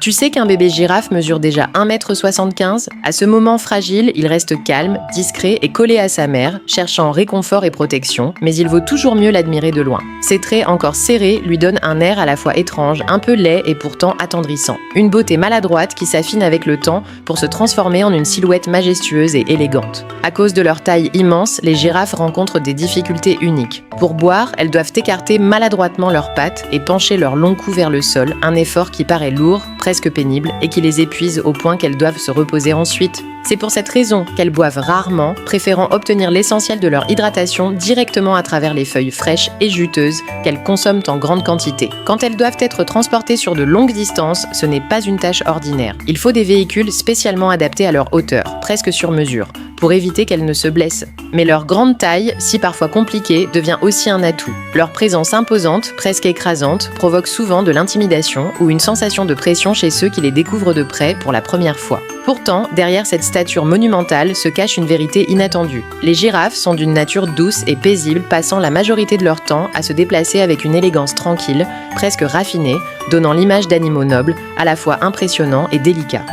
Tu sais qu'un bébé girafe mesure déjà 1,75 m? À ce moment fragile, il reste calme, discret et collé à sa mère, cherchant réconfort et protection, mais il vaut toujours mieux l'admirer de loin. Ses traits encore serrés lui donnent un air à la fois étrange, un peu laid et pourtant attendrissant. Une beauté maladroite qui s'affine avec le temps pour se transformer en une silhouette majestueuse et élégante. À cause de leur taille immense, les girafes rencontrent des difficultés uniques. Pour boire, elles doivent écarter maladroitement leurs pattes et pencher leur long cou vers le sol, un effort qui paraît lourd, presque pénible, et qui les épuise au point qu'elles doivent se reposer ensuite. C'est pour cette raison qu'elles boivent rarement, préférant obtenir l'essentiel de leur hydratation directement à travers les feuilles fraîches et juteuses qu'elles consomment en grande quantité. Quand elles doivent être transportées sur de longues distances, ce n'est pas une tâche ordinaire. Il faut des véhicules spécialement adaptés à leur hauteur, presque sur mesure, pour éviter qu'elles ne se blessent. Mais leur grande taille, si parfois compliquée, devient aussi un atout. Leur présence imposante, presque écrasante, provoque souvent de l'intimidation ou une sensation de pression chez ceux qui les découvrent de près pour la première fois. Pourtant, derrière cette stature monumentale se cache une vérité inattendue. Les girafes sont d'une nature douce et paisible, passant la majorité de leur temps à se déplacer avec une élégance tranquille, presque raffinée, donnant l'image d'animaux nobles, à la fois impressionnants et délicats.